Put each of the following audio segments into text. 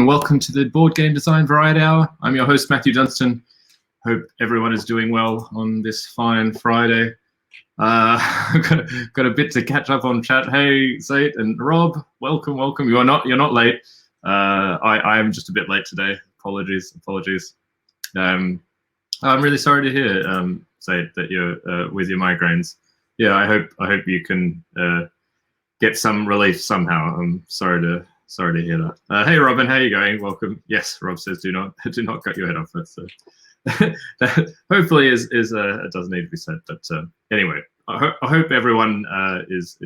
welcome to the Board Game Design Variety Hour. I'm your host, Matthew Dunstan. Hope everyone is doing well on this fine Friday. Got a bit to catch up on chat. Hey, Zate and Rob, welcome. You're not late. I am just a bit late today. Apologies. I'm really sorry to hear, Zate, that you're with your migraines. Yeah, I hope you can get some relief somehow. I'm sorry to hear that. Hey, Robin, how are you going? Welcome. Yes, Rob says do not cut your head off. That's that hopefully is it doesn't need to be said. But anyway, I hope everyone is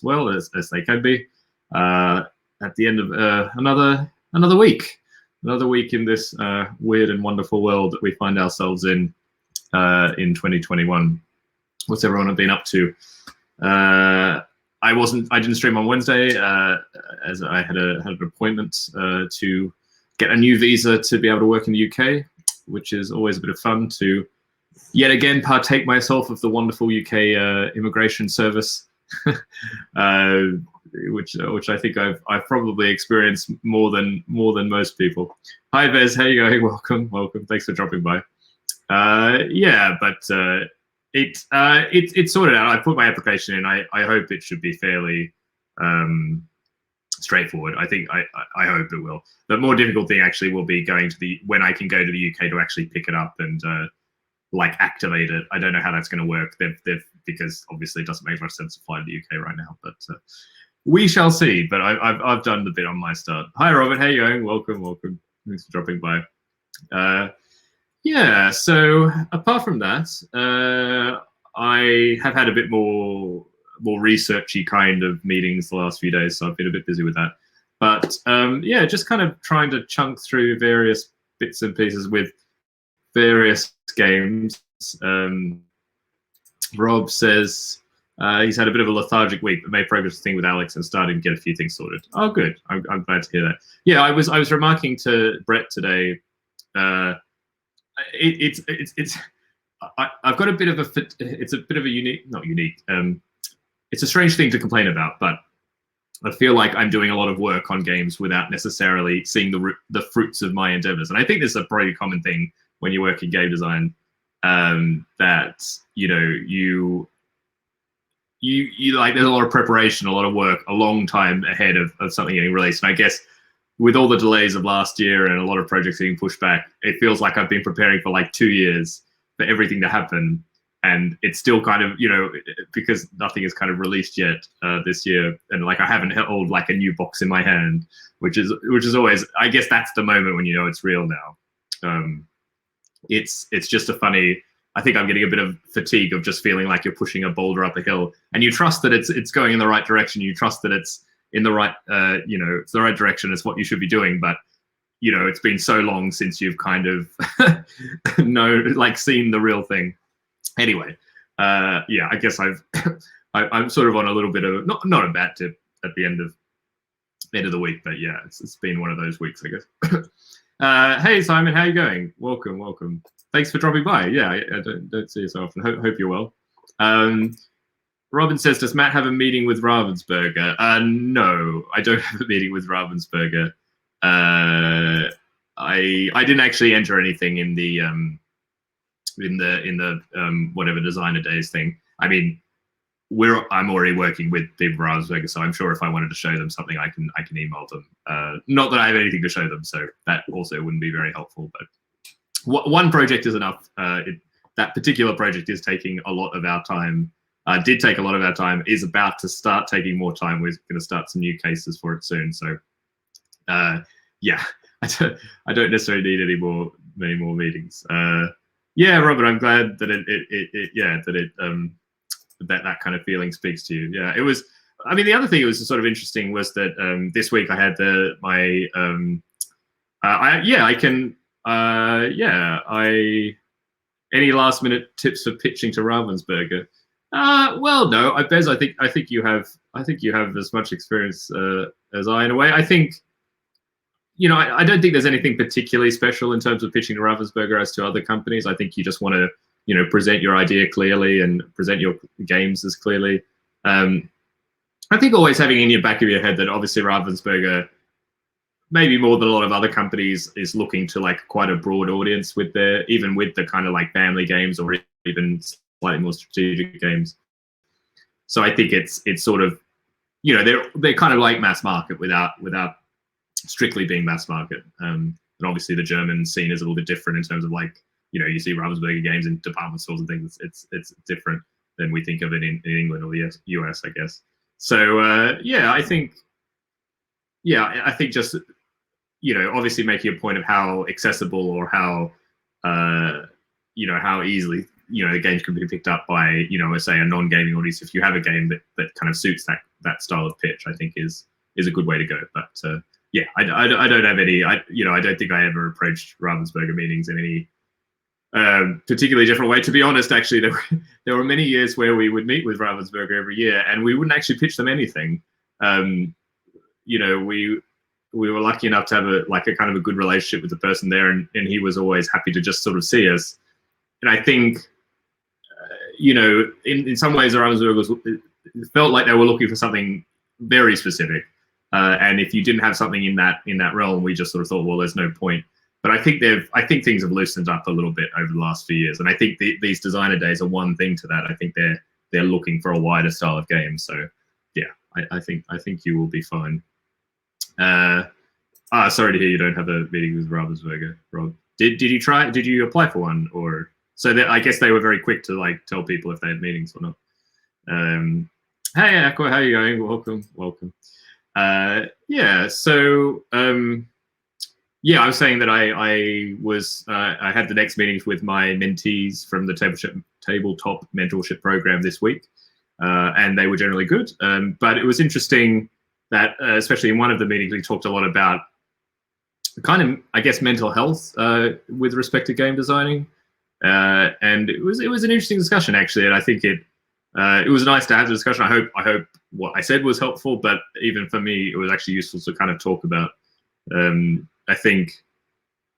well as they can be at the end of another week in this weird and wonderful world that we find ourselves in 2021. What's everyone been up to? I didn't stream on Wednesday as I had an appointment to get a new visa to be able to work in the UK, which is always a bit of fun to yet again partake myself of the wonderful UK immigration service, which I think I've probably experienced more than most people. Hi Bez, how you going? Welcome. Thanks for dropping by. It's sorted out. I put my application in. I hope it should be fairly straightforward. I hope it will. The more difficult thing actually will be when I can go to the UK to actually pick it up and activate it. I don't know how that's going to work. Because obviously it doesn't make much sense to fly to the UK right now. But we shall see. But I've done the bit on my start. Hi Robert, how you going? Welcome. Thanks for dropping by. Yeah, so apart from that, I have had a bit more researchy kind of meetings the last few days, so I've been a bit busy with that. But yeah, just kind of trying to chunk through various bits and pieces with various games. Rob says he's had a bit of a lethargic week, but made progress with Alex and started to get a few things sorted. Oh, good. I'm glad to hear that. Yeah, I was remarking to Brett today. I've got a bit of not unique. It's a strange thing to complain about, but I feel like I'm doing a lot of work on games without necessarily seeing the fruits of my endeavors. And I think this is a pretty common thing when you work in game design, that you like there's a lot of preparation, a lot of work, a long time ahead of something getting released. And I guess with all the delays of last year and a lot of projects getting pushed back, it feels like I've been preparing for like 2 years for everything to happen. And it's still kind of, because nothing is kind of released yet this year. And I haven't held like a new box in my hand, which is always, I guess that's the moment when it's real now. It's just I think I'm getting a bit of fatigue of just feeling like you're pushing a boulder up a hill and you trust that it's going in the right direction. You trust that it's in the right, it's the right direction. It's what you should be doing. But, it's been so long since you've kind of seen the real thing. Anyway, yeah, I guess I'm sort of on a little bit of, not a bad tip at the end of the week, but yeah, it's been one of those weeks, I guess. Hey, Simon, how you going? Welcome. Thanks for dropping by. Yeah, I don't see you so often. Hope you're well. Robin says, does Matt have a meeting with Ravensburger? No, I don't have a meeting with Ravensburger. I didn't actually enter anything in the whatever designer days thing. I mean, I'm already working with people at Ravensburger, so I'm sure if I wanted to show them something, I can email them. Not that I have anything to show them, so that also wouldn't be very helpful. But one project is enough. That particular project is taking a lot of our time. Did take a lot of our time, is about to start taking more time. We're going to start some new cases for it soon. So, yeah, I don't necessarily need many more meetings. Yeah, Robert, I'm glad that that kind of feeling speaks to you. Yeah, it was. I mean, the other thing that was sort of interesting was that this week I had any last minute tips for pitching to Ravensburger? Well, no, Bez, I think you have as much experience as I, in a way. I think, I don't think there's anything particularly special in terms of pitching to Ravensburger as to other companies. I think you just want to, present your idea clearly and present your games as clearly. I think always having in your back of your head that obviously Ravensburger maybe more than a lot of other companies, is looking to like quite a broad audience with their, even with the kind of like family games or even slightly more strategic games. So I think it's sort of, you know, they're kind of like mass market without strictly being mass market. And obviously the German scene is a little bit different in terms of like, you know, you see Ravensburger games in department stores and things. It's different than we think of it in England or the US, I guess. So yeah, I think just, you know, obviously making a point of how accessible or how you know, how easily, you know, the games can be picked up by, you know, say a non-gaming audience. If you have a game that kind of suits that style of pitch, I think is a good way to go. But yeah, I don't have any, you know, I don't think I ever approached Ravensburger meetings in any particularly different way. To be honest, actually, there were many years where we would meet with Ravensburger every year and we wouldn't actually pitch them anything. You know, we were lucky enough to have a kind of a good relationship with the person there, and he was always happy to just sort of see us. And I think, you know, in some ways, Ravensburger felt like they were looking for something very specific. And if you didn't have something in that realm, we just sort of thought, well, there's no point. But I think things have loosened up a little bit over the last few years, and I think these designer days are one thing to that. I think they're looking for a wider style of game. So yeah, I think you will be fine. Sorry to hear you don't have a meeting with Ravensburger, Rob. Did you apply for one, or so that I guess they were very quick to like tell people if they had meetings or not. Hey Aqua, how are you going? Welcome. Yeah, so yeah, I was saying that I had the next meetings with my mentees from the tabletop mentorship program this week, and they were generally good. But it was interesting that, especially in one of the meetings, we talked a lot about kind of, I guess, mental health with respect to game designing, and it was an interesting discussion actually, and I think it was nice to have the discussion. I hope what I said was helpful, but even for me, it was actually useful to kind of talk about. I think,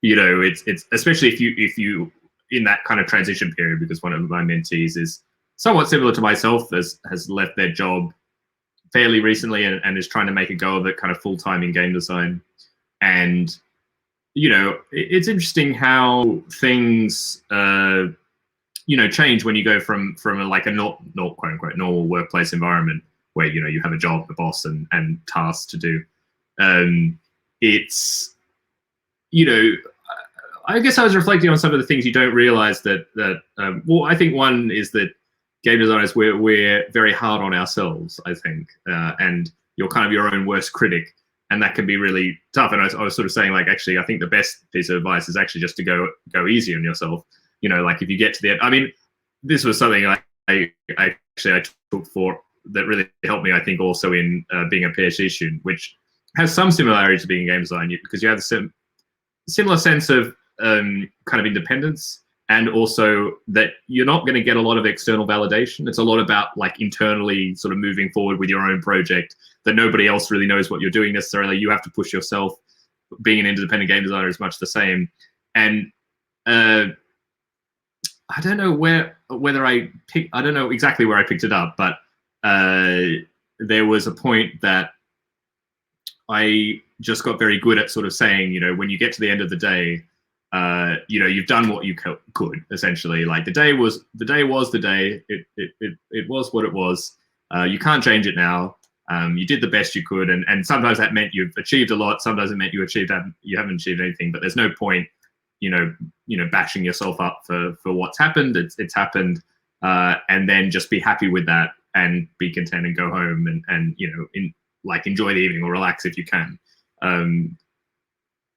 you know, it's especially if you in that kind of transition period, because one of my mentees is somewhat similar to myself, has left their job fairly recently and is trying to make a go of it kind of full-time in game design. And, you know, it's interesting how things, you know, change when you go from like a not quote unquote normal workplace environment where, you know, you have a job, a boss and tasks to do. It's, you know, I guess I was reflecting on some of the things you don't realize that well, I think one is that game designers, we're very hard on ourselves, I think, and you're kind of your own worst critic, and that can be really tough. And I was sort of saying, like, actually, I think the best piece of advice is actually just to go easy on yourself. You know, like if you get to the end, I mean, this was something I took for that really helped me, I think, also in being a PhD student, which has some similarity to being a game designer, because you have the similar sense of kind of independence, and also that you're not going to get a lot of external validation. It's a lot about like internally sort of moving forward with your own project, that nobody else really knows what you're doing necessarily. You have to push yourself. Being an independent game designer is much the same. And I don't know I don't know exactly where I picked it up, but there was a point that I just got very good at sort of saying, you know, when you get to the end of the day, you know, you've done what you could, essentially. Like the day was the day. It was what it was. You can't change it now. You did the best you could, and sometimes that meant you've achieved a lot. Sometimes it meant you haven't achieved anything. But there's no point, you know, bashing yourself up for what's happened. It's happened, and then just be happy with that and be content and go home and you know, enjoy the evening or relax if you can.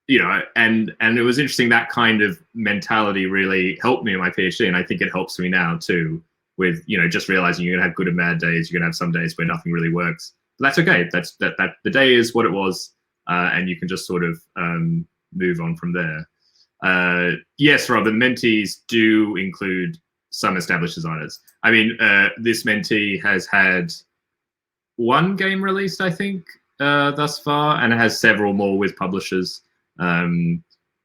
You know, and it was interesting, that kind of mentality really helped me in my PhD, and I think it helps me now too, with, you know, just realizing you're gonna have good and bad days. You're gonna have some days where nothing really works, but that's okay. That the day is what it was, and you can just sort of move on from there. Yes, Rob, the mentees do include some established designers. I mean, this mentee has had one game released, I think, thus far, and it has several more with publishers.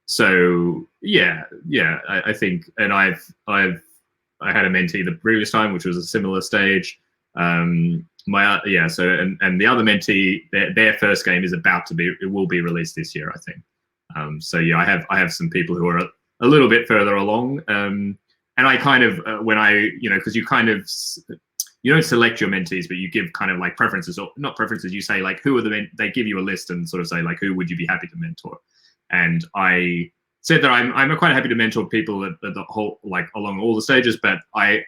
So yeah, I think, and I had a mentee the previous time, which was a similar stage. yeah. So and the other mentee, their first game is it will be released this year, I think. So yeah, I have some people who are a little bit further along, and I kind of when because you don't select your mentees, but you give kind of like preferences, or not preferences. You say like, who are they give you a list and sort of say like, who would you be happy to mentor? And I said that I'm quite happy to mentor people at the whole, like along all the stages, but I'm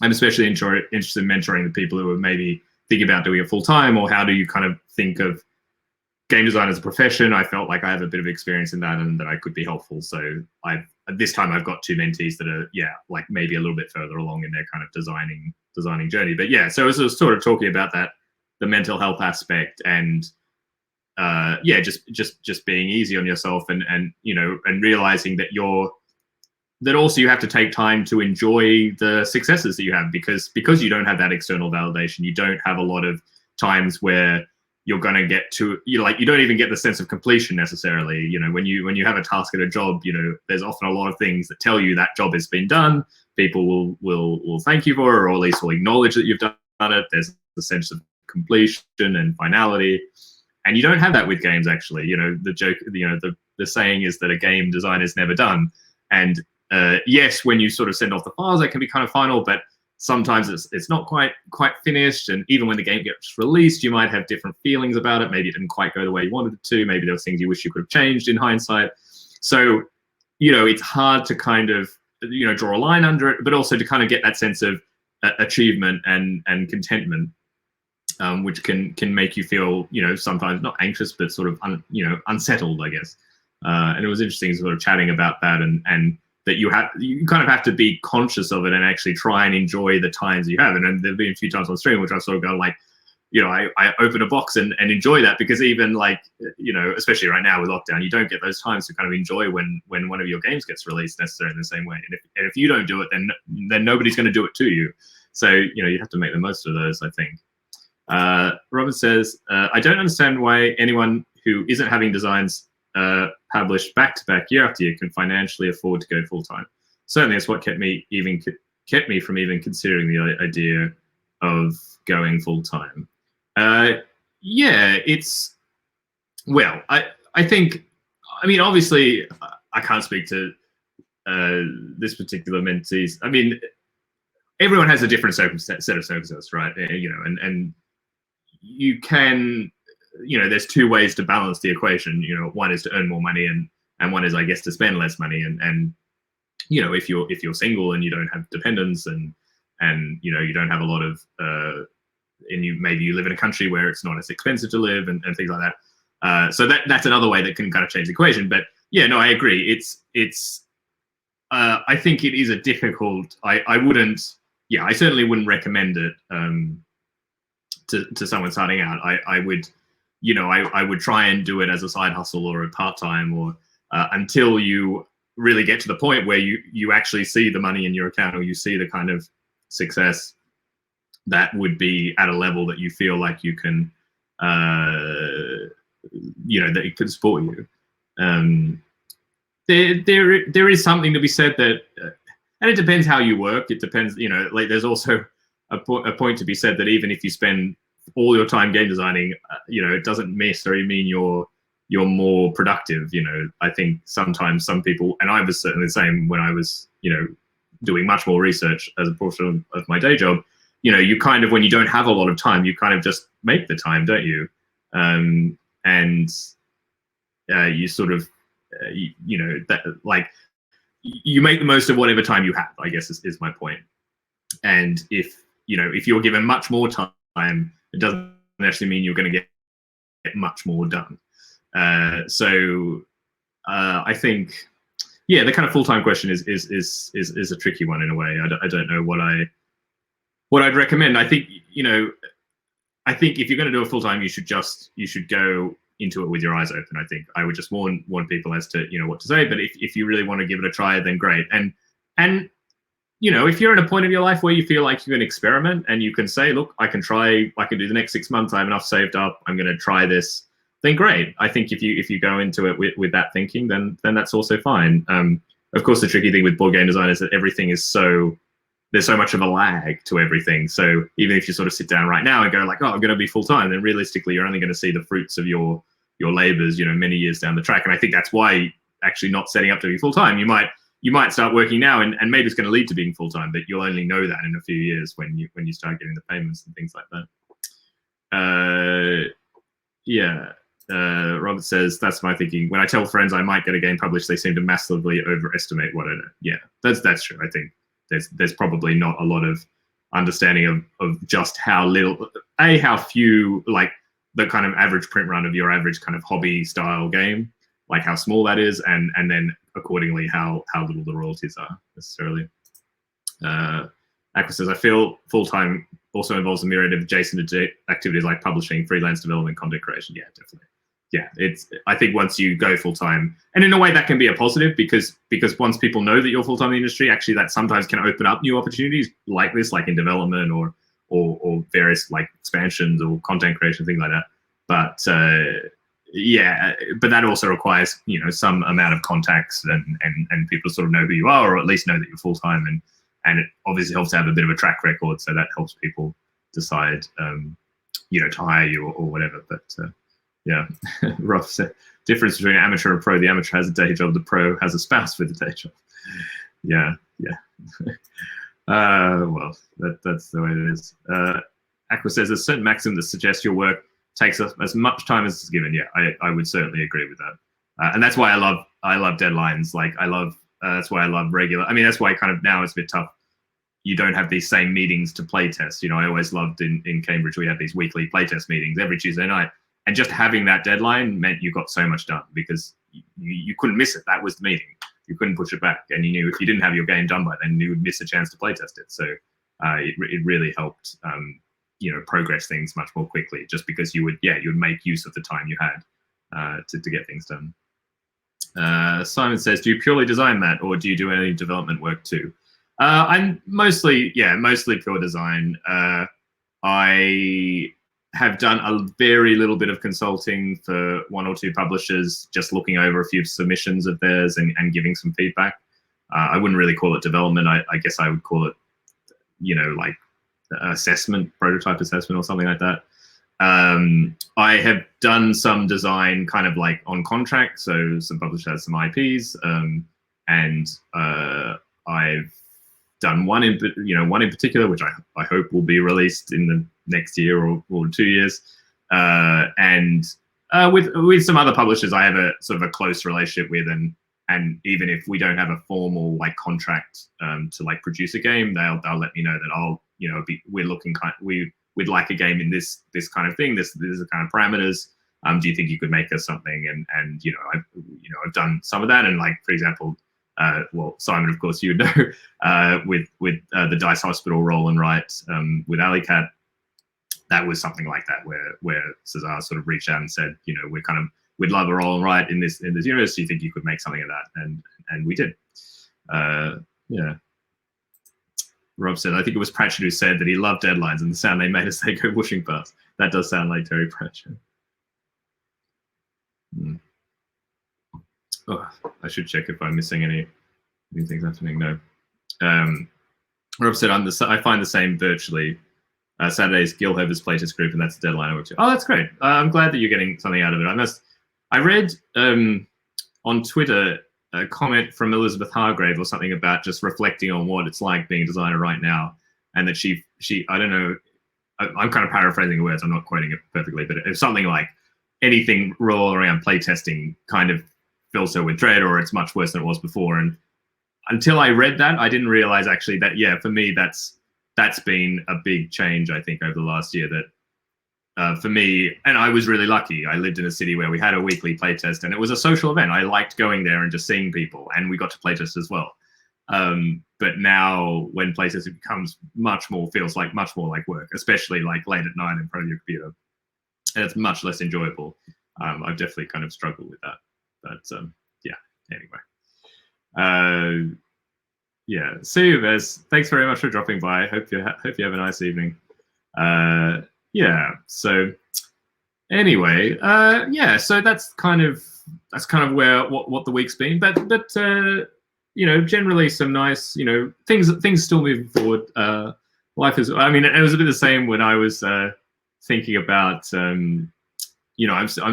especially interested in mentoring the people who are maybe thinking about doing it full time, or how do you kind of think of game design as a profession. I felt like I have a bit of experience in that and that I could be helpful. So at this time I've got 2 mentees that are, like maybe a little bit further along in their kind of designing journey. But yeah, so as I was sort of talking about that, the mental health aspect, and just being easy on yourself, and realizing that also you have to take time to enjoy the successes that you have, because you don't have that external validation. You don't have a lot of times where you're going to get to, you don't even get the sense of completion necessarily. When you have a task at a job, there's often a lot of things that tell you that job has been done. People will thank you for it, or at least will acknowledge that you've done it. There's a sense of completion and finality, and you don't have that with games. Actually, the joke, the saying is that a game design is never done. And yes, when you sort of send off the files, that can be kind of final, but sometimes it's not quite finished. And even when the game gets released, you might have different feelings about it. Maybe it didn't quite go the way you wanted it to. Maybe there were things you wish you could have changed in hindsight. So, it's hard to kind of, draw a line under it, but also to kind of get that sense of achievement and contentment, which can make you feel, sometimes not anxious, but sort of, unsettled, I guess. And it was interesting sort of chatting about that, and that you kind of have to be conscious of it and actually try and enjoy the times you have. And there've been a few times on stream which I've sort of gone like, I open a box and enjoy that, because even like, especially right now with lockdown, you don't get those times to kind of enjoy when one of your games gets released necessarily in the same way. And if you don't do it, then nobody's going to do it to you. So, you have to make the most of those, I think. Robert says, I don't understand why anyone who isn't having designs published back-to-back year after year can financially afford to go full-time. Certainly it's what kept me from even considering the idea of going full-time. I think, obviously I can't speak to this particular mentees. Everyone has a different set of circumstances, right? And you can, there's 2 ways to balance the equation. One is to earn more money, and one is, I guess, to spend less money. And if you're single and you don't have dependents, and you don't have a lot of and maybe you live in a country where it's not as expensive to live, and things like that. So that's another way that can kind of change the equation. But yeah, no, I agree. It's I think it is a difficult. I certainly wouldn't recommend it to someone starting out. I would. I would try and do it as a side hustle or a part-time, or until you really get to the point where you actually see the money in your account, or you see the kind of success that would be at a level that you feel like you can, that it could support you. There is something to be said that, and it depends how you work. It depends, there's also a point to be said that even if you spend all your time game designing, it doesn't necessarily mean you're more productive. I think sometimes some people, and I was certainly the same when I was, doing much more research as a portion of my day job, you kind of, when you don't have a lot of time, you kind of just make the time, don't you? And you sort of, that like, you make the most of whatever time you have, I guess is my point. And if you're given much more time, it doesn't actually mean you're going to get much more done. So I think, the kind of full-time question is a tricky one in a way. I don't know what I'd recommend. I think if you're going to do a full-time, you should go into it with your eyes open. I think I would just warn people as to what to say. But if you really want to give it a try, then great. And if you're at a point of your life where you feel like you can experiment and you can say, look, I can do the next 6 months. I have enough saved up. I'm going to try this. Then great. I think if you go into it with that thinking, then that's also fine. Of course, the tricky thing with board game design is that everything is so there's so much of a lag to everything. So even if you sort of sit down right now and go like, oh, I'm going to be full time, then realistically you're only going to see the fruits of your labors, many years down the track. And I think that's why actually not setting up to be full time. You might start working now, and maybe it's going to lead to being full time, but you'll only know that in a few years when you start getting the payments and things like that. Robert says, that's my thinking. When I tell friends I might get a game published, they seem to massively overestimate what I know. Yeah, that's true. I think there's probably not a lot of understanding of just how few, like the kind of average print run of your average kind of hobby style game, like how small that is, and then accordingly how little the royalties are necessarily. Aqua says, I feel full-time also involves a myriad of adjacent activities like publishing, freelance development, content creation. Yeah, definitely. Yeah, I think once you go full-time, and in a way that can be a positive because once people know that you're full-time in the industry, actually that sometimes can open up new opportunities like this, like in development or various like expansions or content creation, things like that. But but that also requires, some amount of contacts and people sort of know who you are, or at least know that you're full-time, and it obviously helps to have a bit of a track record, so that helps people decide, to hire you or whatever. But Rough said, difference between amateur and pro: the amateur has a day job, the pro has a spouse with a day job. Yeah. Well, that's the way it is. Aqua says, there's a certain maxim that suggests your work takes as much time as is given. Yeah, I would certainly agree with that. And that's why I love deadlines. Like that's why I love regular. I mean, that's why kind of now it's a bit tough. You don't have these same meetings to play test. I always loved in Cambridge, we had these weekly playtest meetings every Tuesday night. And just having that deadline meant you got so much done because you couldn't miss it. That was the meeting. You couldn't push it back. And you knew if you didn't have your game done by then, you would miss a chance to playtest it. So it really helped, progress things much more quickly, just because you would make use of the time you had to get things done. Simon says, do you purely design, Matt, or do you do any development work too? I'm mostly pure design. I have done a very little bit of consulting for one or two publishers, just looking over a few submissions of theirs and giving some feedback. I wouldn't really call it development. I guess I would call it, like assessment, prototype assessment or something like that. I have done some design kind of like on contract. So some publishers have some IPs, and I've done one in particular, which I hope will be released in the next year or 2 years. And with some other publishers, I have a sort of a close relationship with, and even if we don't have a formal like contract to like produce a game, they'll let me know that we'd like a game in this kind of thing. This is the kind of parameters. Do you think you could make us something? And I've done some of that. And like, for example, Simon, of course, you would know, with the Dice Hospital roll and write with Alley Cat, that was something like that, where Cesar sort of reached out and said, we'd love a roll and write in this universe. Do you think you could make something of that? And we did. Rob said, I think it was Pratchett who said that he loved deadlines and the sound they made as they go whooshing past. That does sound like Terry Pratchett. Oh, I should check if I'm missing any things happening. No. Rob said, I find the same virtually. Saturday's Gilhover's playtest group, and that's the deadline I work to. Oh, that's great. I'm glad that you're getting something out of it. I read on Twitter a comment from Elizabeth Hargrave or something about just reflecting on what it's like being a designer right now, and that she I don't know, I'm kind of paraphrasing the words, I'm not quoting it perfectly, but it's something like anything roll around playtesting kind of fills her with dread, or it's much worse than it was before. And until I read that, I didn't realize actually that, for me, that's been a big change, I think, over the last year. That for me, and I was really lucky. I lived in a city where we had a weekly playtest, and it was a social event. I liked going there and just seeing people, and we got to playtest as well. But now, when playtest feels like much more like work, especially like late at night in front of your computer, and it's much less enjoyable. I've definitely kind of struggled with that. But anyway. See you, Vez. Thanks very much for dropping by. Hope you have a nice evening. So anyway, so that's kind of where what the week's been. But generally some nice, things still moving forward. Life is, I mean, it was a bit the same when I was thinking about, I'm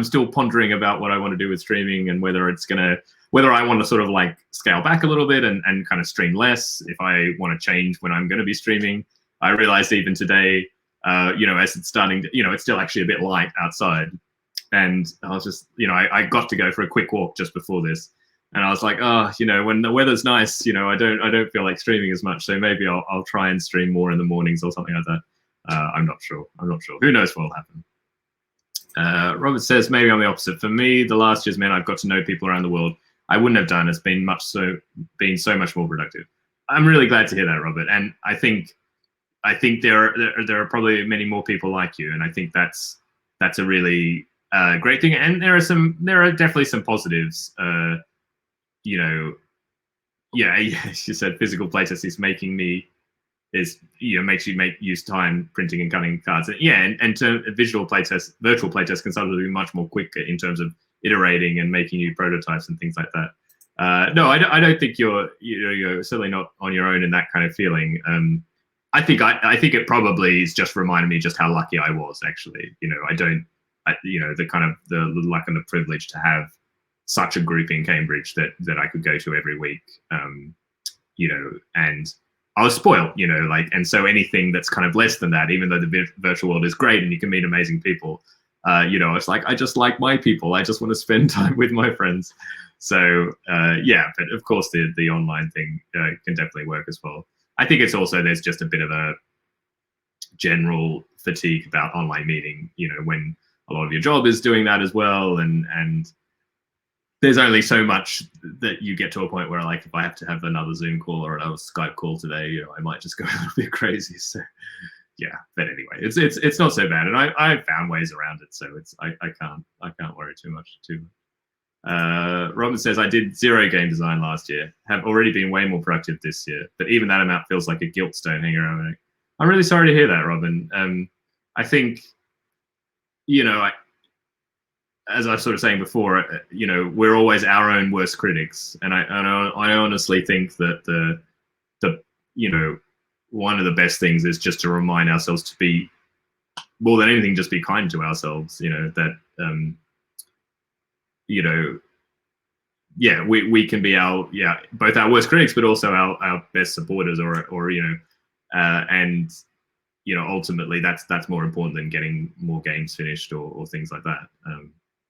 still pondering about what I want to do with streaming and whether I want to sort of like scale back a little bit and kind of stream less if I want to change when I'm going to be streaming. I realized even today, as it's starting to, it's still actually a bit light outside. And I was just, I got to go for a quick walk just before this. And I was like, when the weather's nice, I don't feel like streaming as much. So maybe I'll try and stream more in the mornings or something like that. I'm not sure. Who knows what will happen? Robert says, maybe I'm the opposite. For me, the last year's meant I've got to know people around the world I wouldn't have done. It's been so much more productive. I'm really glad to hear that, Robert. And I think there are probably many more people like you. And I think that's a really great thing. And there are definitely some positives. She said physical playtest makes you use time printing and cutting cards. And to virtual playtest can sometimes be much more quicker in terms of iterating and making new prototypes and things like that. No, I don't think you're certainly not on your own in that kind of feeling. I think it probably is just reminding me just how lucky I was actually. The luck and the privilege to have such a group in Cambridge that I could go to every week. And I was spoiled, and so anything that's kind of less than that, even though the virtual world is great and you can meet amazing people, it's like, I just like my people. I just want to spend time with my friends. So, but of course the online thing can definitely work as well. I think it's also, there's just a bit of a general fatigue about online meeting, when a lot of your job is doing that as well. And there's only so much that you get to a point where, like, if I have to have another Zoom call or another Skype call today, I might just go a little bit crazy. So yeah, but anyway, it's not so bad. And I've found ways around it. So I can't worry too much. Robin says, I did 0 game design last year, have already been way more productive this year, but even that amount feels like a guilt stone hanging around my neck. I'm really sorry to hear that, Robin. I think, as I was sort of saying before, we're always our own worst critics. And I honestly think that the one of the best things is just to remind ourselves to be, more than anything, just be kind to ourselves, we can be both our worst critics, but also our best supporters, and ultimately that's more important than getting more games finished or things like that.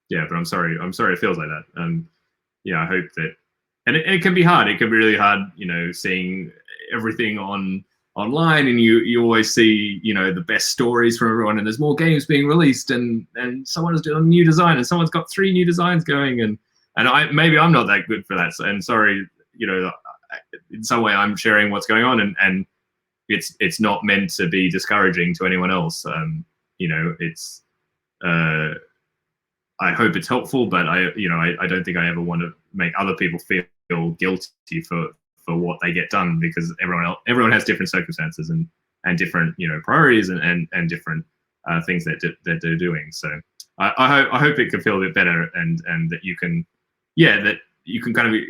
But I'm sorry it feels like that. I hope that, and it can be hard. It can be really hard, seeing everything online, and you always see, the best stories from everyone, and there's more games being released, and someone is doing a new design, and someone's got 3 new designs going, and maybe I'm not that good for that. And sorry, in some way I'm sharing what's going on, and it's not meant to be discouraging to anyone else. It's I hope it's helpful, but I don't think I ever want to make other people feel guilty for what they get done, because everyone has different circumstances and different priorities and different things that they're doing. So I hope it can feel a bit better, and that you can kind of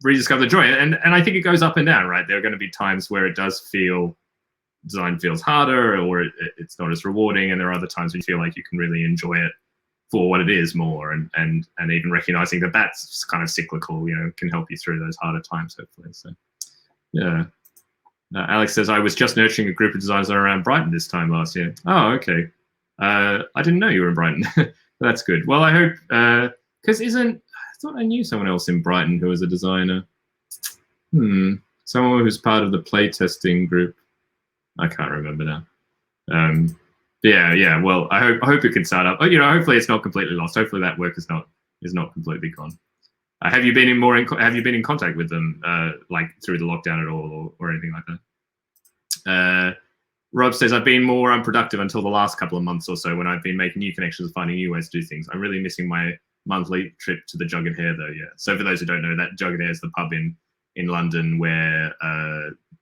rediscover the joy. And I think it goes up and down, right? There are going to be times where design feels harder, or it's not as rewarding, and there are other times when you feel like you can really enjoy it for what it is more, and even recognizing that that's kind of cyclical, can help you through those harder times, hopefully. So yeah. Alex says, I was just nurturing a group of designers around Brighton this time last year. Oh, okay. I didn't know you were in Brighton. That's good. Well, I hope, because I thought I knew someone else in Brighton who was a designer. Someone who's part of the playtesting group. I can't remember now. Yeah. Well, I hope it can start up. Hopefully it's not completely lost. Hopefully that work is not completely gone. Have you been in contact with them, like through the lockdown at all, or anything like that? Rob says, I've been more unproductive until the last couple of months or so, when I've been making new connections and finding new ways to do things. I'm really missing my monthly trip to the Jug and Hare, though. Yeah. So for those who don't know, that Jug and Hare is the pub in London where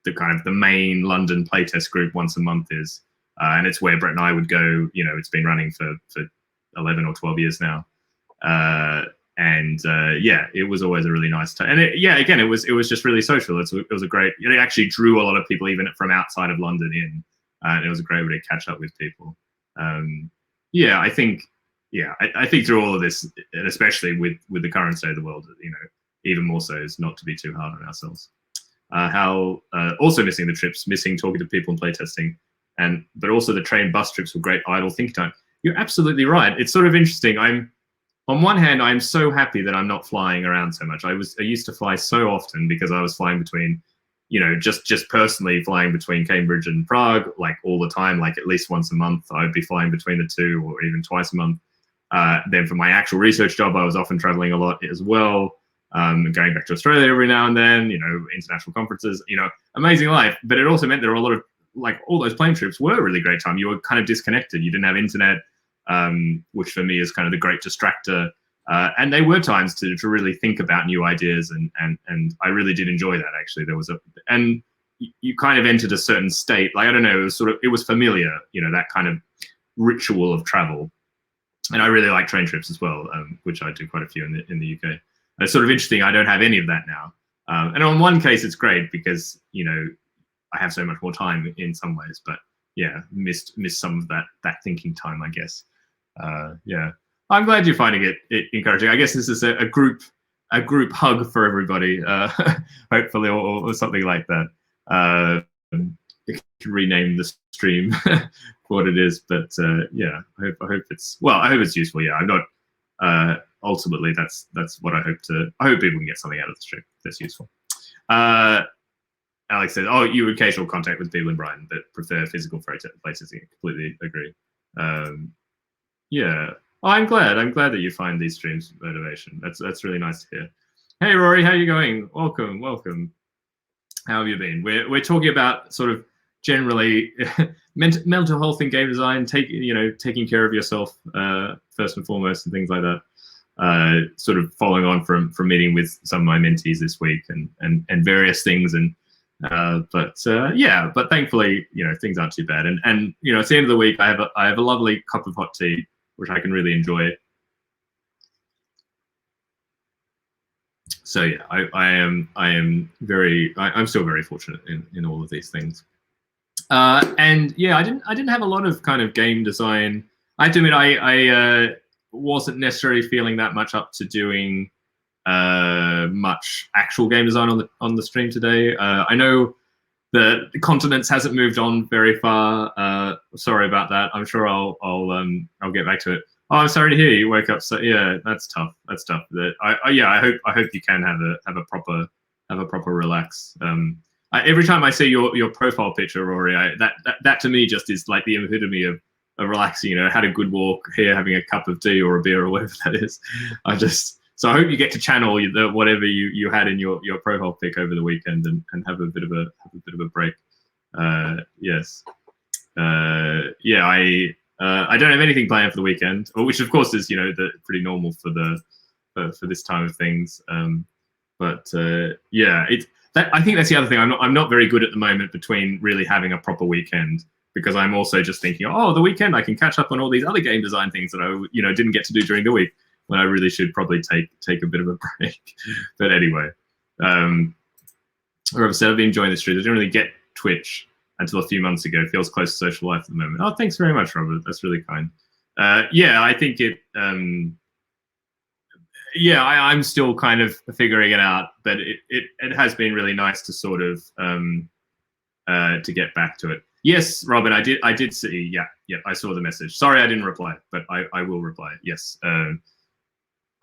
the main London playtest group once a month is. And it's where Brett and I would go. It's been running for 11 or 12 years now. And yeah, it was always a really nice time. And yeah, again, it was just really social. It was a great. It actually drew a lot of people even from outside of London in. And it was a great way to catch up with people. Yeah, I think. Yeah, I think through all of this, and especially with the current state of the world, even more so, is not to be too hard on ourselves. How also missing the trips, missing talking to people and playtesting, but also the train bus trips were great idle thinking time. You're absolutely right. It's sort of interesting. On one hand, I'm so happy that I'm not flying around so much. I used to fly so often because I was flying between, just personally flying between Cambridge and Prague, like all the time, like at least once a month. I'd be flying between the two, or even twice a month. Then for my actual research job, I was often traveling a lot as well, going back to Australia every now and then, international conferences, amazing life. But it also meant there were a lot of, like, all those plane trips were a really great time. You were kind of disconnected. You didn't have internet, which for me is kind of the great distractor. And they were times to really think about new ideas. And I really did enjoy that, actually. And you kind of entered a certain state. Like, I don't know, it was familiar, that kind of ritual of travel. And I really like train trips as well, which I do quite a few in the UK. And it's sort of interesting. I don't have any of that now. And on one case, it's great because, I have so much more time in some ways, but yeah, missed some of that thinking time, I guess. Yeah, I'm glad you're finding it encouraging. I guess this is a group hug for everybody, hopefully, or something like that. You can rename the stream for what it is, but yeah, I hope it's useful. Yeah, I'm not. Ultimately, that's what I hope people can get something out of the stream that's useful. Alex says, "Oh, you occasional contact with people in Brighton, but prefer physical places." I completely agree. Yeah, I'm glad that you find these streams motivation. That's really nice to hear. Hey, Rory, how are you going? Welcome. How have you been? We're talking about sort of generally mental health in game design, taking care of yourself first and foremost, and things like that. Sort of following on from meeting with some of my mentees this week and various things but thankfully, things aren't too bad. And it's the end of the week. I have a lovely cup of hot tea, which I can really enjoy. So yeah, I'm still very fortunate in all of these things. And yeah, I didn't have a lot of kind of game design. I have to admit, I wasn't necessarily feeling that much up to doing much actual game design on the stream today. I know the continents hasn't moved on very far. Sorry about that. I'm sure I'll get back to it. Oh, I'm sorry to hear you woke up. So yeah, that's tough. I hope you can have a proper relax. Every time I see your profile picture, Rory, that to me just is like the epitome of relaxing. Had a good walk here, having a cup of tea or a beer or whatever that is. So I hope you get to channel whatever you had in your profile pic over the weekend and have a bit of a break. Yes. Yeah. I don't have anything planned for the weekend, which of course is pretty normal for this time of things. Yeah, I think that's the other thing. I'm not very good at the moment between really having a proper weekend, because I'm also just thinking, the weekend I can catch up on all these other game design things that I didn't get to do during the week, when I really should probably take a bit of a break. But anyway, Robert said, I've been enjoying the stream. I didn't really get Twitch until a few months ago. It feels close to social life at the moment. Oh, thanks very much, Robert. That's really kind. Yeah, I think it. Yeah, I'm still kind of figuring it out, but it has been really nice to sort of to get back to it. Yes, Robin, I did see. Yeah, I saw the message. Sorry, I didn't reply, but I will reply. Yes.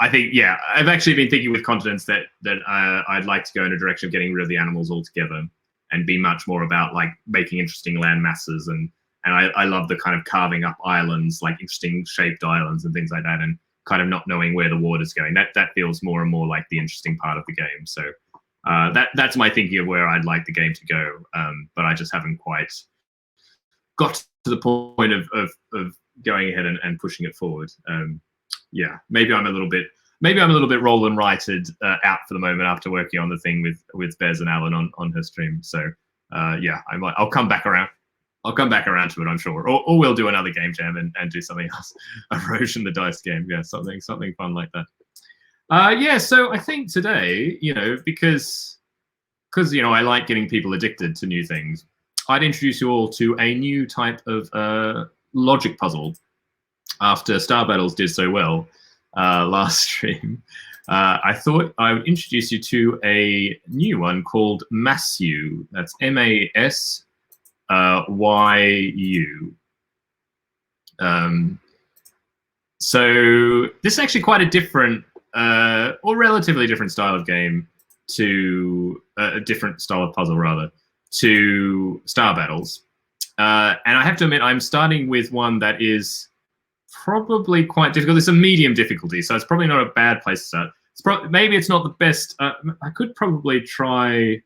I think, yeah, I've actually been thinking with continents that I'd like to go in a direction of getting rid of the animals altogether and be much more about like making interesting land masses. And I love the kind of carving up islands, like interesting shaped islands and things like that, and kind of not knowing where the water's going. That feels more and more like the interesting part of the game. So that's my thinking of where I'd like the game to go. But I just haven't quite got to the point of going ahead and pushing it forward. Yeah, maybe I'm a little bit roll and righted out for the moment after working on the thing with Bez and Alan on her stream. So yeah, I'll come back around. I'll come back around to it, I'm sure. Or we'll do another game jam and do something else. Erosion the dice game. Yeah, something fun like that. Yeah, so I think today, because I like getting people addicted to new things, I'd introduce you all to a new type of logic puzzle after Star Battles did so well last stream. I thought I would introduce you to a new one called Masyu. That's MASYU. So this is actually quite a different, or relatively different style of game to a different style of puzzle, rather, to Star Battles. And I have to admit, I'm starting with one that is probably quite difficult. It's a medium difficulty, so it's probably not a bad place to start. Maybe it's not the best. I could probably try.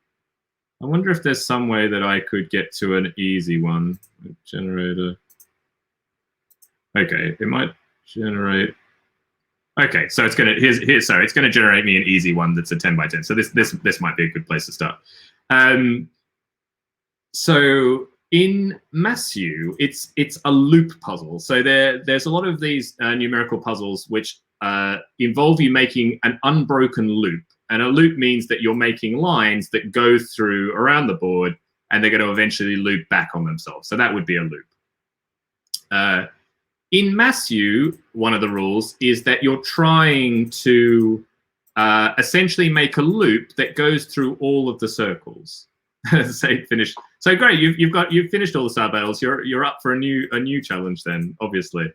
I wonder if there's some way that I could get to an easy one. Generator. Okay, it might generate. Okay, so it's gonna it's gonna generate me an easy one that's a 10 by 10. So this might be a good place to start. So in Masyu, it's a loop puzzle. So there's a lot of these numerical puzzles which involve you making an unbroken loop. And a loop means that you're making lines that go through around the board, and they're going to eventually loop back on themselves. So that would be a loop. In Masyu, one of the rules is that you're trying to essentially make a loop that goes through all of the circles. Say finish. So great, you've finished all the Star Battles. You're up for a new challenge then. Obviously,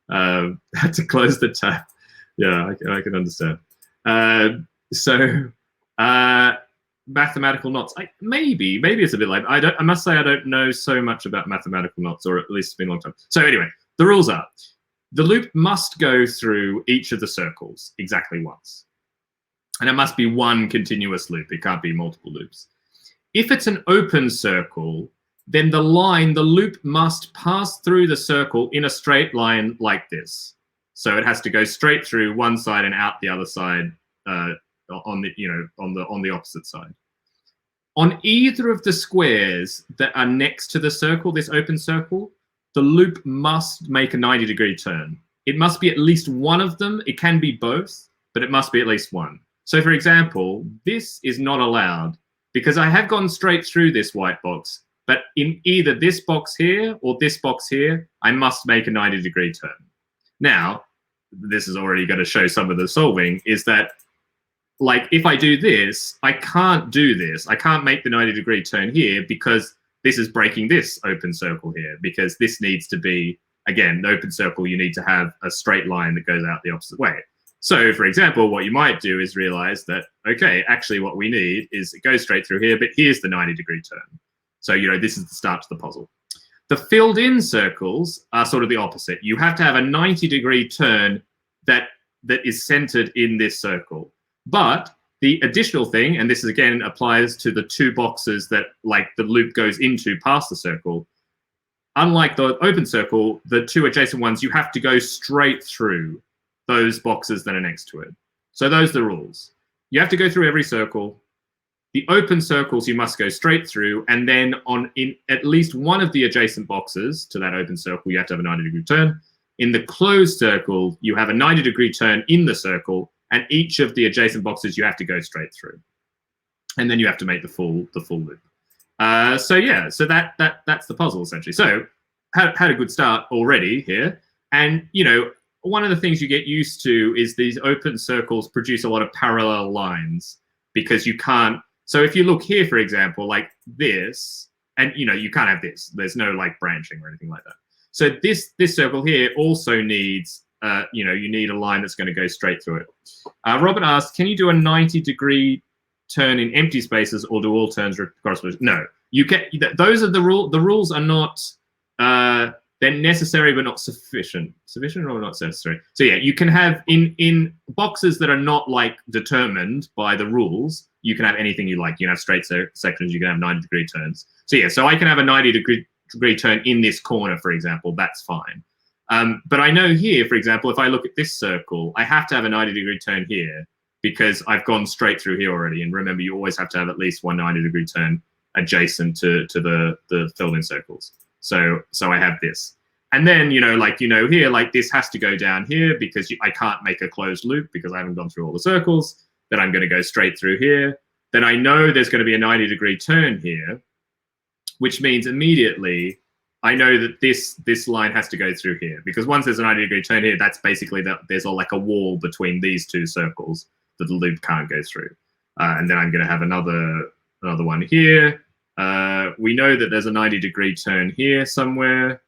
had to close the tab. Yeah, I can understand. Mathematical knots. Maybe it's a bit like I must say I don't know so much about mathematical knots, or at least it's been a long time. So anyway, the rules are: the loop must go through each of the circles exactly once, and it must be one continuous loop. It can't be multiple loops. If it's an open circle, then the loop must pass through the circle in a straight line like this. So it has to go straight through one side and out the other side on the opposite side. On either of the squares that are next to the circle, this open circle, the loop must make a 90-degree turn. It must be at least one of them. It can be both, but it must be at least one. So for example, this is not allowed because I have gone straight through this white box, but in either this box here or this box here, I must make a 90-degree turn. Now, this is already going to show some of the solving, is that like if I do this, I can't do this. I can't make the 90-degree turn here because this is breaking this open circle here, because this needs to be, again, the open circle, you need to have a straight line that goes out the opposite way. So for example, what you might do is realize that, okay, actually what we need is it goes straight through here, but here's the 90-degree turn. So, this is the start to the puzzle. The filled in circles are sort of the opposite. You have to have a 90-degree turn that is centered in this circle. But the additional thing, and this is again applies to the two boxes that like the loop goes into past the circle, unlike the open circle, the two adjacent ones, you have to go straight through those boxes that are next to it. So those are the rules. You have to go through every circle. The open circles you must go straight through, and then in at least one of the adjacent boxes to that open circle, you have to have a 90-degree turn. In the closed circle, you have a 90-degree turn in the circle, and each of the adjacent boxes you have to go straight through, and then you have to make the full loop. So yeah, so that's the puzzle essentially. So had a good start already here, and one of the things you get used to is these open circles produce a lot of parallel lines because you can't. So if you look here, for example, like this, and you can't have this. There's no like branching or anything like that. So this circle here also needs, you need a line that's going to go straight through it. Robert asked, can you do a 90-degree turn in empty spaces, or do all turns correspond? No, you get. Those are the rule. The rules are not. They're necessary but not sufficient. Sufficient or not necessary. So yeah, you can have in boxes that are not like determined by the rules. You can have anything you like. You can have straight sections. You can have 90-degree turns. So yeah, so I can have a 90-degree turn in this corner, for example. That's fine. But I know here, for example, if I look at this circle, I have to have a 90-degree turn here because I've gone straight through here already. And remember, you always have to have at least one 90-degree turn adjacent to the filled-in circles. So I have this. And then, here, like this has to go down here because I can't make a closed loop because I haven't gone through all the circles. Then I'm going to go straight through here. Then I know there's going to be a 90-degree turn here, which means immediately I know that this line has to go through here, because once there's a 90-degree turn here, that's basically that there's like a wall between these two circles that the loop can't go through. And then I'm going to have another one here. We know that there's a 90-degree turn here somewhere.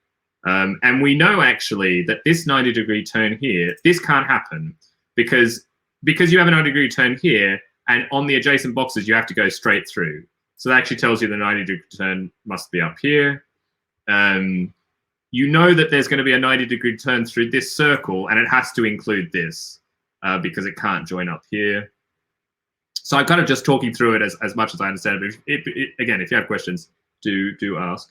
And we know actually that this 90-degree turn here, this can't happen because you have a 90-degree turn here, and on the adjacent boxes you have to go straight through. So that actually tells you the 90-degree turn must be up here. You know that there's going to be a 90-degree turn through this circle, and it has to include this because it can't join up here. So I'm kind of just talking through it as much as I understand it. But again, if you have questions, do ask.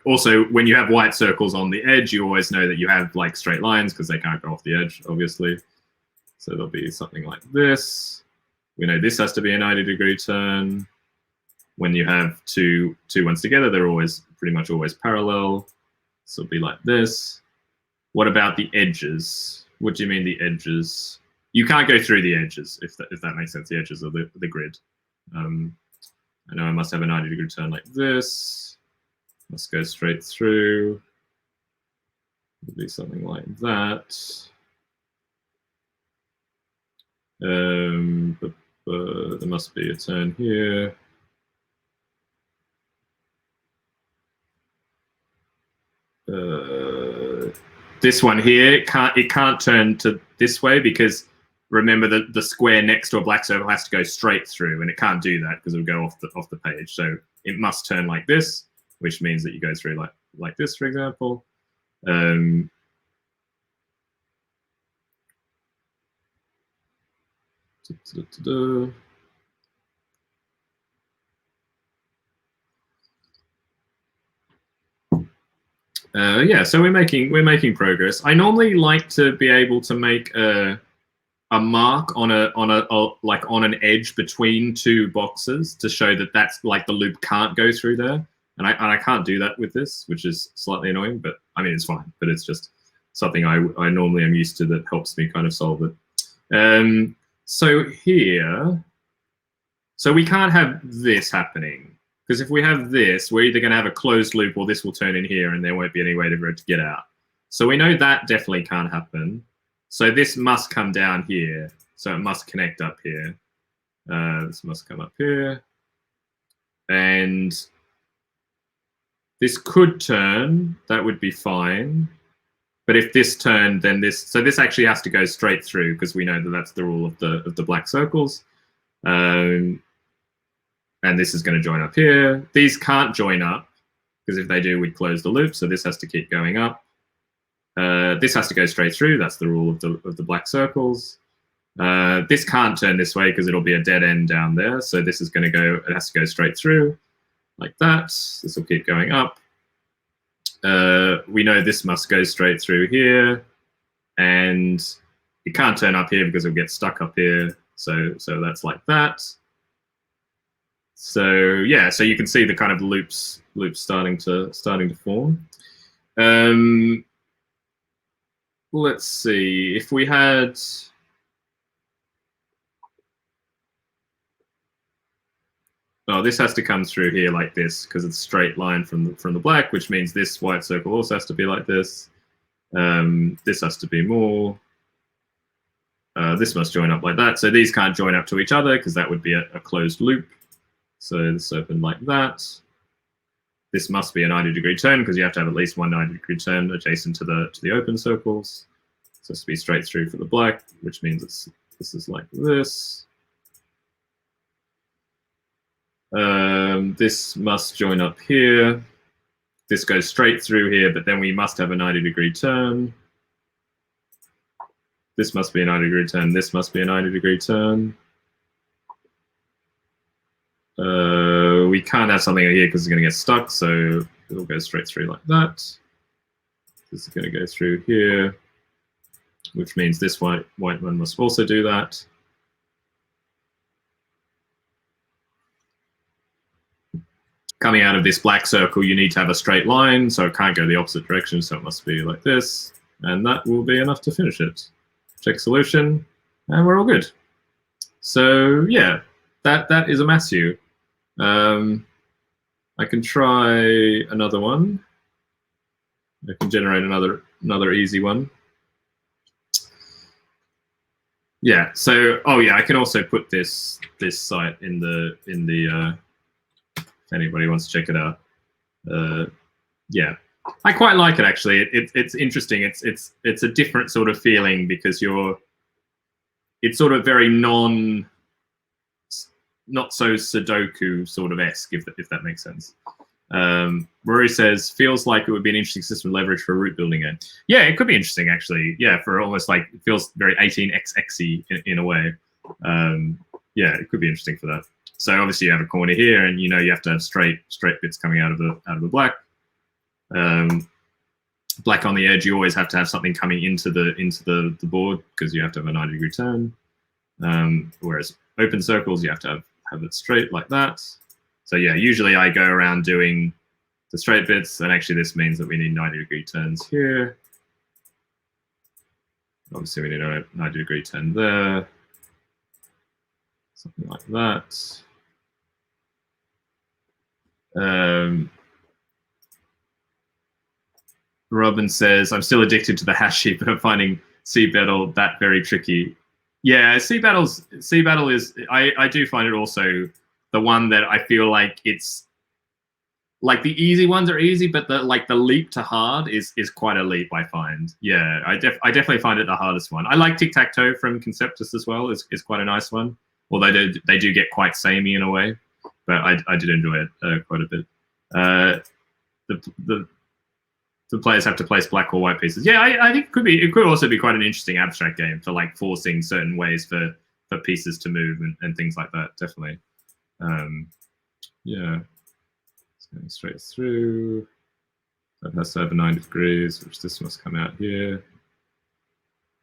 Also, when you have white circles on the edge, you always know that you have like straight lines because they can't go off the edge, obviously. So there'll be something like this. We know this has to be a 90-degree turn. When you have two ones together, they're always pretty much always parallel. So it'll be like this. What about the edges? What do you mean the edges? You can't go through the edges, if that makes sense, the edges of the grid. I know I must have a 90-degree turn like this. Must go straight through. It'll be something like that. But there must be a turn here. This one here, it can't turn to this way because remember that the square next to a black circle has to go straight through, and it can't do that because it'll go off the page. So it must turn like this, which means that you go through like this, for example. Yeah, so we're making progress. I normally like to be able to make a mark on an edge between two boxes to show that that's like the loop can't go through there, and I can't do that with this, which is slightly annoying. But I mean, it's fine. But it's just something I normally am used to that helps me kind of solve it. So here, so we can't have this happening. Because if we have this, we're either going to have a closed loop or this will turn in here and there won't be any way for it to get out. So we know that definitely can't happen. So this must come down here. So it must connect up here. This must come up here. And this could turn. That would be fine. But if this turned, then this... So this actually has to go straight through because we know that that's the rule of the black circles. And this is going to join up here. These can't join up because if they do, we'd close the loop. So this has to keep going up. This has to go straight through. That's the rule of the black circles. This can't turn this way because it'll be a dead end down there. So this is going to go, it has to go straight through like that. This will keep going up. We know this must go straight through here. And it can't turn up here because it'll get stuck up here. So that's like that. So yeah, so you can see the kind of loops starting to form. Let's see if we had. Oh, this has to come through here like this because it's a straight line from the black, which means this white circle also has to be like this. This has to be more. This must join up like that. So these can't join up to each other because that would be a closed loop. So this open like that. This must be a 90-degree turn because you have to have at least one 90-degree turn adjacent to the open circles. So it has to be straight through for the black, which means this is like this. This must join up here. This goes straight through here, but then we must have a 90-degree turn. This must be a 90-degree turn. This must be a 90-degree turn. We can't have something here because it's going to get stuck, so it'll go straight through like that. This is going to go through here, which means this white one must also do that. coming out of this black circle, you need to have a straight line, so it can't go the opposite direction, so it must be like this, and that will be enough to finish it. Check solution, and we're all good. So yeah, that is a Matthew. I can try another one. I can generate another easy one. Yeah. So I can also put this site in the if anybody wants to check it out. Yeah, I quite like it actually. It's interesting. It's a different sort of feeling because it's sort of very not so Sudoku sort of esque, if that makes sense. Rory says, feels like it would be an interesting system of leverage for a root building game. Yeah, it could be interesting actually. Yeah, for almost like, it feels very 18xxy in a way. Yeah, it could be interesting for that. So obviously you have a corner here, and you have to have straight bits coming out of the black. Black on the edge, you always have to have something coming into the board because you have to have a 90-degree turn. Whereas open circles, you have to have it straight like that. So yeah, usually I go around doing the straight bits, and actually this means that we need 90-degree turns here. Obviously we need a 90-degree turn there. Something like that. Robin says, I'm still addicted to the hash heap, but I'm finding Sea Battle that very tricky. Yeah, Sea Battle is, I do find it also the one that I feel like it's, like the easy ones are easy, but the leap to hard is quite a leap, I find. Yeah, I definitely find it the hardest one. I like Tic-Tac-Toe from Conceptus as well, is quite a nice one. Although they do get quite samey in a way, but I did enjoy it quite a bit. The players have to place black or white pieces. Yeah, I think it could also be quite an interesting abstract game for like forcing certain ways for pieces to move and things like that. Definitely. Yeah, it's going straight through. That has to have a 90 degrees, which this must come out here.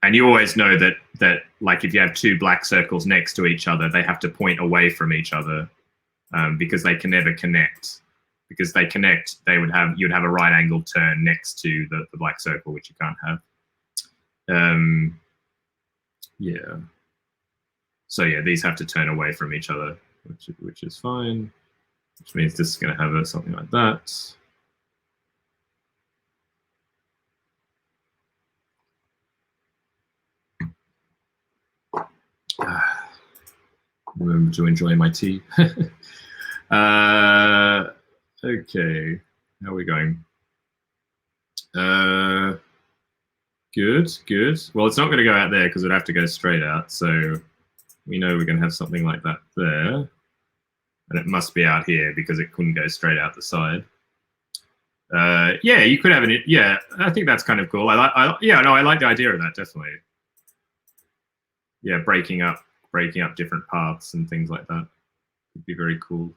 And you always know that like if you have two black circles next to each other, they have to point away from each other because they can never connect. Because they connect, you'd have a right angle turn next to the black circle, which you can't have. Yeah. So yeah, these have to turn away from each other, which is fine. Which means this is going to have something like that. Remember to enjoy my tea. Okay, how are we going? Good. Well, it's not going to go out there because it'd have to go straight out. So we know we're going to have something like that there. And it must be out here because it couldn't go straight out the side. Yeah, you could have an. Yeah, I think that's kind of cool. I like the idea of that, definitely. Yeah, breaking up different paths and things like that would be very cool.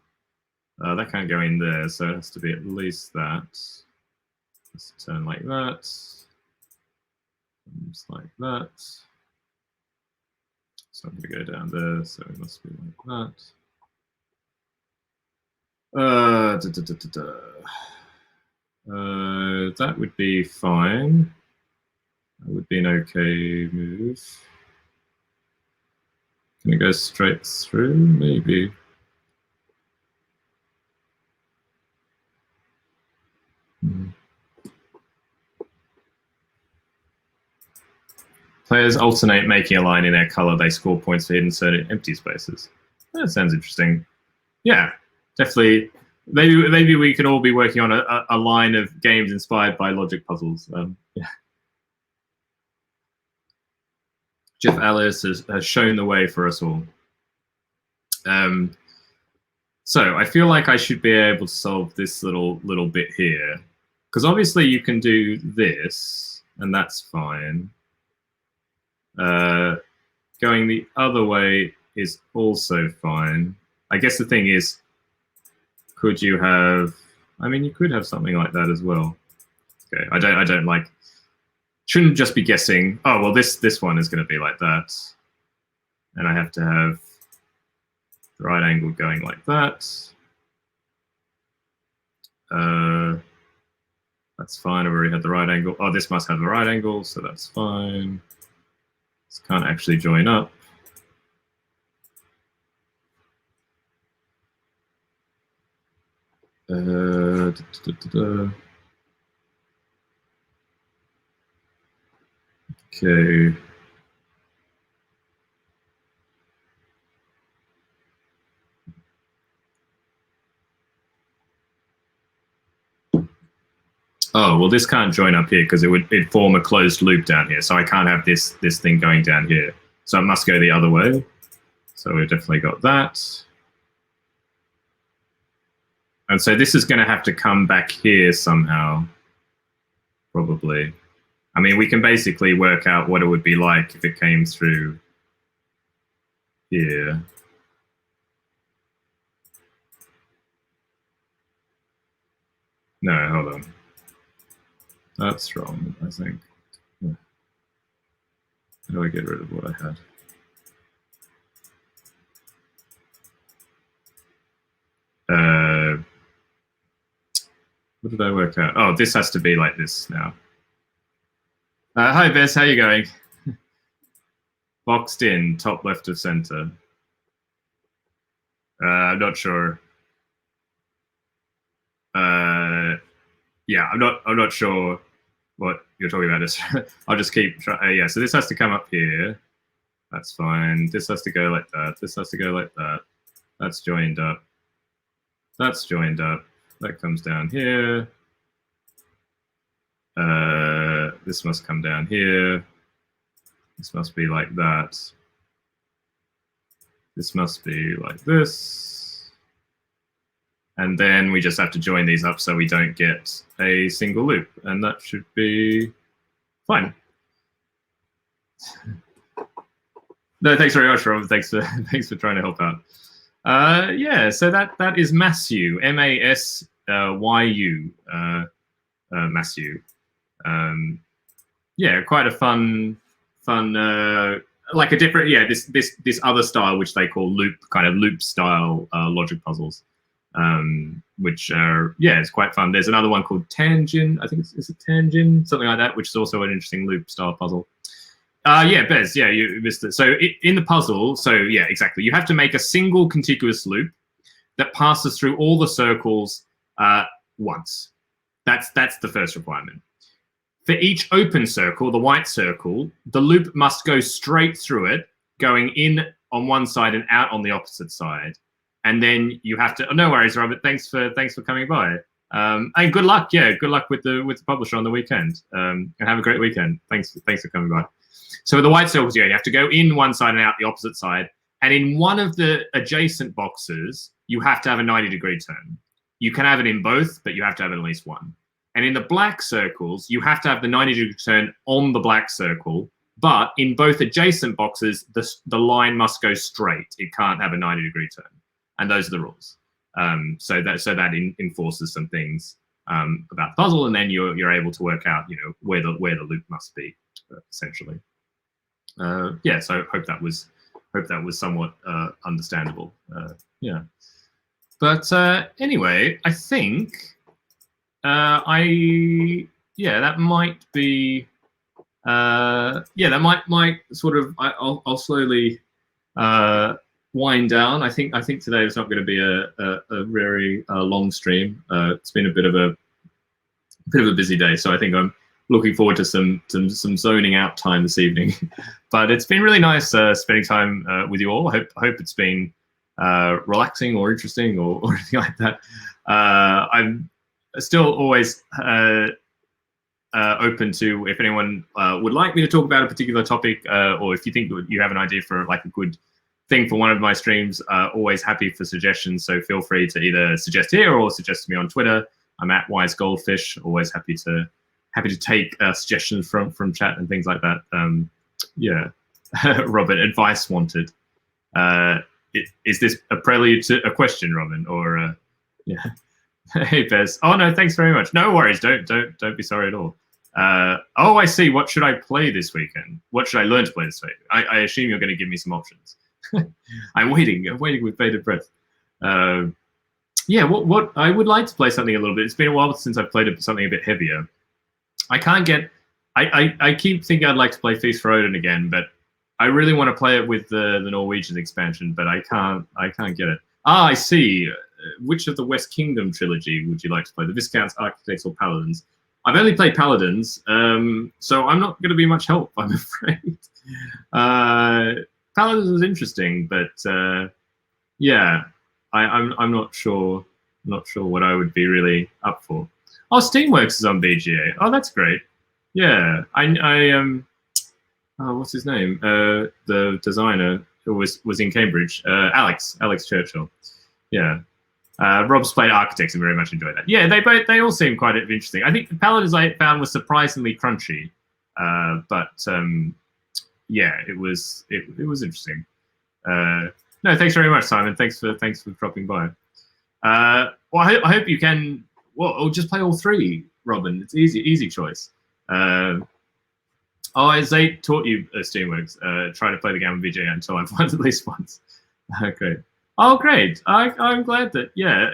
That can't go in there, so it has to be at least that. Let's turn like that. Just like that. So I'm going to go down there, so it must be like that. That would be fine. That would be an okay move. Can it go straight through? Maybe. Players alternate making a line in their color. They score points for inserted empty spaces. That sounds interesting. Yeah, definitely. Maybe we can all be working on a line of games inspired by logic puzzles. Yeah. Jeff Alice has shown the way for us all. So I feel like I should be able to solve this little bit here, because obviously you can do this, and that's fine. Going the other way is also fine. I guess the thing is, could you have? I mean, you could have something like that as well. Okay, I don't like. Shouldn't just be guessing. Oh well, this one is going to be like that, and I have to have the right angle going like that. That's fine. I've already had the right angle. Oh, this must have the right angle, so that's fine. This can't actually join up. Okay. Oh, well, this can't join up here because it'd form a closed loop down here. So I can't have this thing going down here. So it must go the other way. So we've definitely got that. And so this is going to have to come back here somehow, probably. I mean, we can basically work out what it would be like if it came through here. No, hold on. That's wrong, I think. How do I get rid of what I had? What did I work out? Oh, this has to be like this now. Hi, Bess. How you going? Boxed in, top left of center. I'm not sure. Yeah, I'm not sure what you're talking about. I'll just keep trying. Yeah, so this has to come up here. That's fine. This has to go like that. This has to go like that. That's joined up. That's joined up. That comes down here. This must come down here. This must be like that. This must be like this. And then we just have to join these up so we don't get a single loop. And that should be fine. No, thanks very much, Rob. Thanks for trying to help out. Yeah, so that is Masyu, M-A-S-Y-U, Masyu. Yeah, quite a fun, like a different, yeah, this other style which they call loop style logic puzzles, which are, yeah, it's quite fun. There's another one called Tangent. I think it's a Tangent, something like that, which is also an interesting loop style puzzle. Yeah, Bez, yeah, you missed it. So in the puzzle, so yeah, exactly. You have to make a single contiguous loop that passes through all the circles once. That's the first requirement. For each open circle, the white circle, the loop must go straight through it, going in on one side and out on the opposite side. And then you have to. Oh, no worries, Robert. Thanks for coming by. And good luck. Yeah, good luck with the publisher on the weekend. And have a great weekend. Thanks for coming by. So with the white circles, yeah, you have to go in one side and out the opposite side. And in one of the adjacent boxes, you have to have a 90-degree turn. You can have it in both, but you have to have at least one. And in the black circles, you have to have the 90-degree turn on the black circle. But in both adjacent boxes, the line must go straight. It can't have a 90-degree turn. And those are the rules. So that enforces some things about the puzzle, and then you're able to work out, where the loop must be, essentially. Yeah, so hope that was somewhat understandable. Yeah, but anyway, I think that might be that might sort of I'll slowly wind down. I think today is not going to be a very long stream. It's been a bit of a busy day, so I think I'm looking forward to some zoning out time this evening. But it's been really nice spending time with you all. I hope it's been relaxing or interesting or anything like that. I'm still always open to, if anyone would like me to talk about a particular topic, or if you think you have an idea for like a good thing for one of my streams, always happy for suggestions. So feel free to either suggest here or suggest to me on Twitter. I'm at Wise Goldfish. Always happy to take suggestions from chat and things like that. Yeah, Robin, advice wanted. Is this a prelude to a question, Robin, or yeah? Hey, Bez. Oh no, thanks very much. No worries. Don't be sorry at all. Oh, I see. What should I play this weekend? What should I learn to play this weekend? I assume you're going to give me some options. I'm waiting with bated breath. yeah, what I would like to play something a little bit. It's been a while since I've played something a bit heavier. I can't get. I keep thinking I'd like to play Feast for Odin again, but I really want to play it with the Norwegian expansion, but I can't get it. Ah, I see. Which of the West Kingdom trilogy would you like to play? The Viscounts, Architects, or Paladins? I've only played Paladins, so I'm not going to be much help, I'm afraid. Paladins was interesting, but yeah, I'm not sure. Not sure what I would be really up for. Oh, Steamworks is on BGA. Oh, that's great. Yeah, oh, what's his name? The designer who was in Cambridge. Alex Churchill. Yeah. Rob's played Architects and very much enjoyed that. Yeah, they all seem quite interesting. I think the Paladins I found was surprisingly crunchy, but yeah, it was interesting. No, thanks very much, Simon. Thanks for dropping by. Well, I hope you can. Well, or just play all three, Robin. It's easy choice. Oh, Zay taught you Steamworks. Try to play the game on VJ until I've won at least once. Great. Oh, great. I'm glad that, yeah,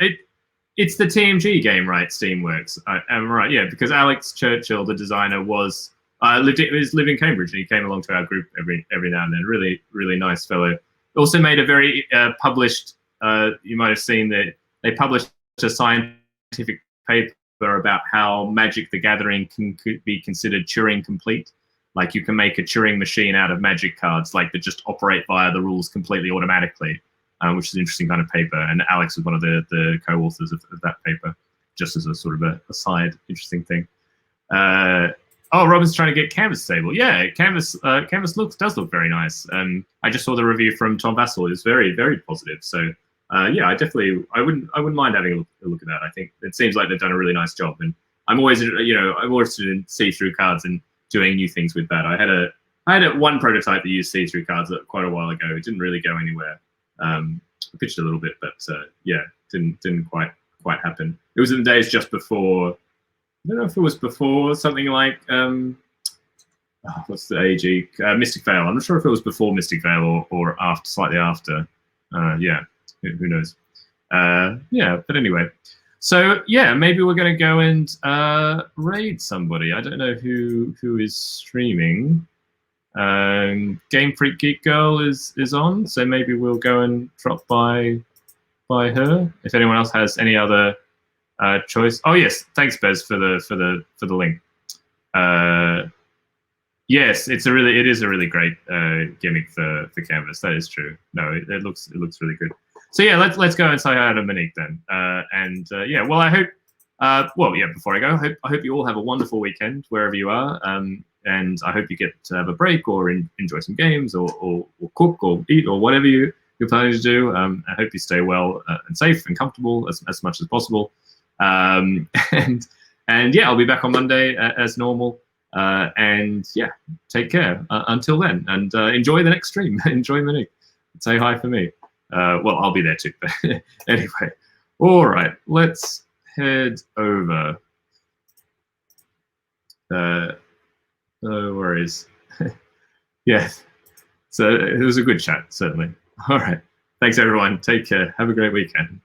it's the TMG game, right? Steamworks. I'm right, yeah, because Alex Churchill, the designer, was lived in Cambridge, and he came along to our group every now and then. Really nice fellow. Also made a very published. You might have seen that they published a scientific paper about how Magic the Gathering could be considered Turing complete. Like you can make a Turing machine out of Magic cards, like that just operate via the rules completely automatically, which is an interesting kind of paper. And Alex was one of the co-authors of that paper, just as a sort of a side interesting thing. Oh, Robin's trying to get Canvas stable. Yeah, Canvas does look very nice. I just saw the review from Tom Vassell. It was very positive. So yeah, I wouldn't mind having a look at that. I think it seems like they've done a really nice job. And I'm always I'm interested in see-through cards and doing new things with that. I had one prototype that used see-through cards quite a while ago. It didn't really go anywhere. I pitched a little bit, but yeah, didn't quite happen. It was in the days just before. I don't know if it was before something like what's the AG Mystic Veil. I'm not sure if it was before Mystic Veil or after, slightly after. Yeah, who knows? Yeah, but anyway. So yeah, maybe we're going to go and raid somebody. I don't know who is streaming. Game Freak Geek Girl is on, so maybe we'll go and drop by her. If anyone else has any other choice. Oh yes, thanks Bez for the link. Yes, it is a really great gimmick for Canvas. That is true. No, it looks really good. So yeah, let's go and say hi to Monique then. Yeah, well I hope. Well yeah, before I go, I hope you all have a wonderful weekend wherever you are. And I hope you get to have a break or enjoy some games or cook or eat or whatever you're planning to do. I hope you stay well and safe and comfortable as much as possible. And yeah, I'll be back on Monday as normal. And yeah, take care until then, and enjoy the next stream. Enjoy Monique. Say hi for me. Well, I'll be there too. But anyway, all right, let's head over. No worries. Yeah, so it was a good chat, certainly. All right, thanks everyone. Take care. Have a great weekend.